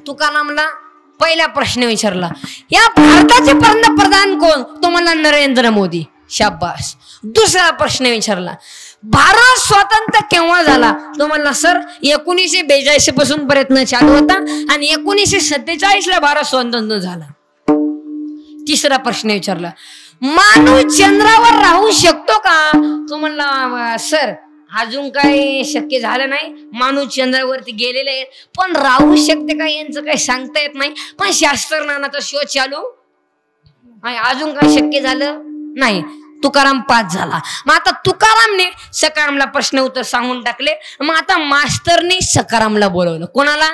तुकारामला पहिला प्रश्न विचारला, या भारताचे पंतप्रधान कोण? तो म्हणला नरेंद्र मोदी. शाबास. दुसरा प्रश्न विचारला, भारत स्वतंत्र केव्हा झाला? तो म्हणला सर 1942 पासून प्रयत्न चालू होता आणि 1947 ला भारत स्वतंत्र झाला. तिसरा प्रश्न विचारला, माणूस चंद्रावर राहू शकतो का? तो म्हणला सर अजून काही शक्य झालं नाही, माणूस चंद्रावरती गेलेले आहे, पण राहू शकते का यांचं काही सांगता येत नाही, पण शास्त्रज्ञानाचा शोध चालू आहे, अजून काही शक्य झालं नाही. तुकाराम पास झाला. मग आता तुकारामने सकारामला प्रश्न उत्तर सांगून टाकले. मग आता मास्तरने सकारामला बोलवलं. कोणाला?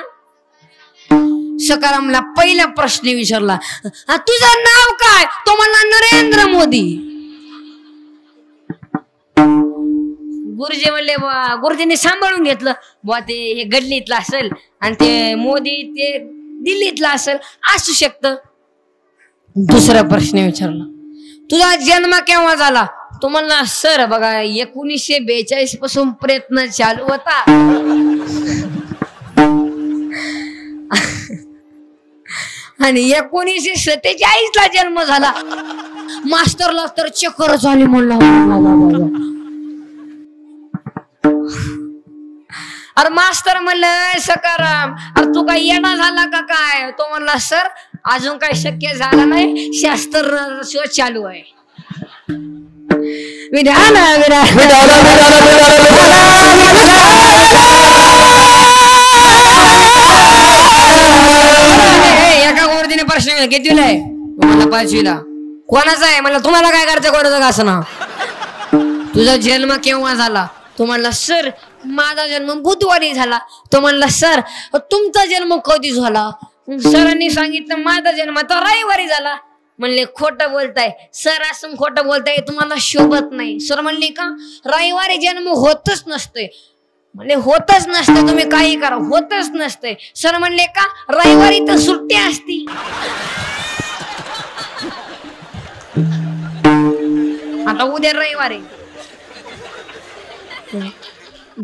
सकारामला पहिला प्रश्न विचारला, तुझं नाव काय? तो म्हणला नरेंद्र मोदी. गुरुजी म्हणले, गुरुजींनी सांभाळून घेतलं, बुवा ते हे गल्लीतलं असेल आणि ते मोदी ते दिल्लीतला असेल, असू शकतं. दुसरा प्रश्न विचारला, तुझा जन्म केव्हा झाला? तो म्हणला सर बघा 1942 पासून प्रयत्न चालू होता आणि 1947 ला जन्म झाला. मास्टरला तर चक्कर झाली. म्हणला अरे मास्तर म्हणलं सकाराम अरे तू काय येणा झाला का काय? तो म्हणला सर अजून काही शक्य झालं नाही, शास्त्र शोध चालू आहे. विधान एका गोर्दीने प्रश्न कितीला आहे? मला 5वीला. कोणाचा आहे? मला तुम्हाला काय करायचं? कोणाचं का असं ना? तुझा जन्म केव्हा झाला? तो म्हणला सर माझा जन्म बुधवारी झाला. तो म्हणला सर तुमचा जन्म कधी झाला? सरांनी सांगितलं माझा जन्म तर रविवारी झाला. म्हणले खोटं बोलताय सर, असं खोटं बोलताय, तुम्हाला शोभत नाही. सर म्हणले का? रविवारी जन्म होतच नसतोय. म्हणले होतच नसतं, तुम्ही काही करा होतच नसतंय. सर म्हणले का? रविवारी तर सुट्टी असती. आता उद्या रविवारी.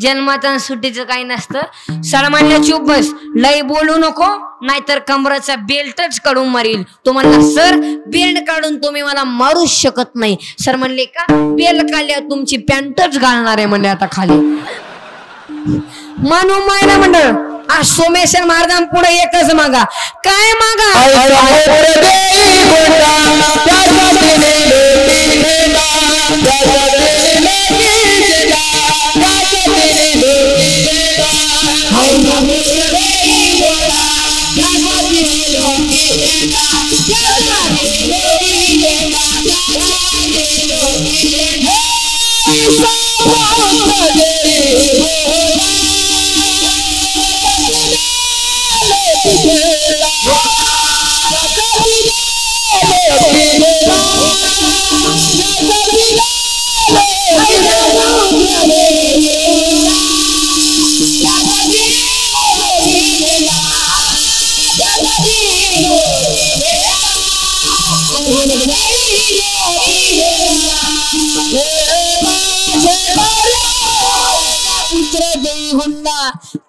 जन्माचं सुट्टीचं काही नसतं. सर म्हणले चुप बस, लय बोलू नको नाहीतर कमराचा बेल्टच काढून मारील. तो म्हणला सर बेल्ट काढून तुम्ही मला मारू शकत नाही. सर म्हणले का? बेल्ट काढल्यावर तुमची पॅन्टच घालणार आहे म्हणले आता खाली. मानव मायना मंडळ आज सोमेश्वर महाराजां पुढे एकच मागा. काय मागा?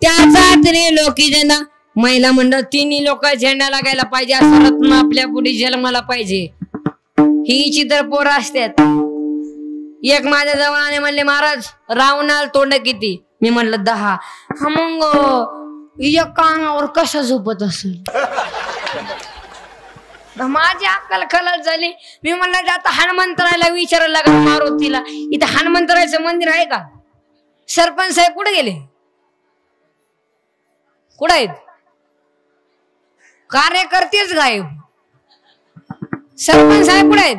त्याचा लोकी जना महिला मंडळ तिन्ही लोक झेंडा लागायला पाहिजे. असं रत्न आपल्या पुढे जन्माला पाहिजे. ही चित्र पोरं असतात. एक माझ्या जवळ आले म्हणले महाराज रावणाला तोंड किती? मी म्हणलं 10. हा मग एका अंगावर कशा झोपत असेल? माझी अक्कल खलास झाली. मी म्हणलं आता हनुमंतरायला विचारायला लागला मारुतीला, इथं हनुमंतरायचं मंदिर आहे का? सरपंच साहेब कुठे गेले? कुठे आहेत? कार्यकर्तेच गायब. सरपंच साहेब कुठे आहेत?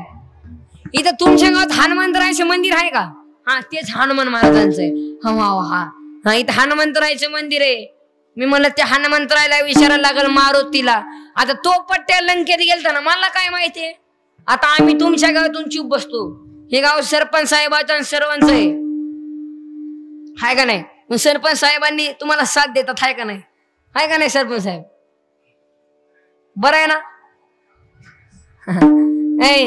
इथं तुमच्या गावात हनुमंतरायचं मंदिर आहे का? हा तेच हनुमान महाराजांचं आहे. हा इथं हनुमंतरायचं मंदिर आहे. मी म्हणलं त्या हनुमंतरायला विचारायला लागल मारुतीला. आता तो पट्ट्या लंकेत गेलता ना, मला काय माहितीये. आता आम्ही तुमच्या गावातून चूप बसतो. हे गाव सरपंच साहेबाचं आणि सर्वांच आहे का नाही? मग सरपंच साहेबांनी तुम्हाला साथ देतात आहे का नाही? आहे का नाही सरपंच साहेब? बरं आहे ना?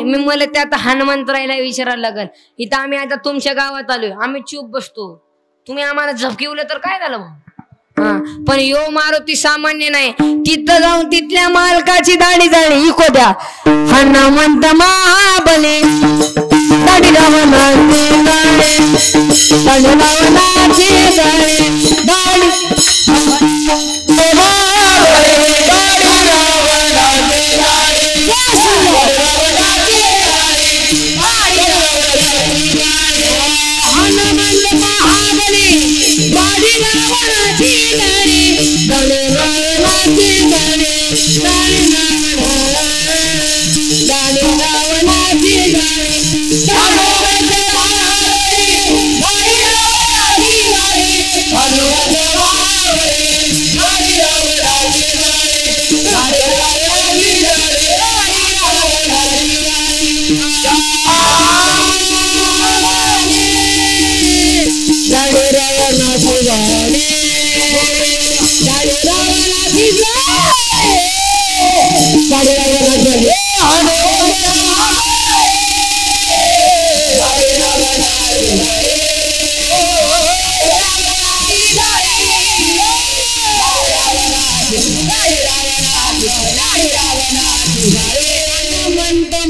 मी मला त्या आता हनुमंतरायला विचारायला लागल. इथं आम्ही आता तुमच्या गावात आलोय, आम्ही चूप बसतो. तुम्ही आम्हाला झपकिवलं तर काय झालं? मग हा पण यो मारुती सामान्य नाही, तिथं जाऊन तिथल्या मालकाची दाढी जाळी इको द्या. हनुमंत महाबली दाढी लावनाची जाळे, दाढी लावनाची जाळे, दाढी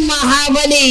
महाबली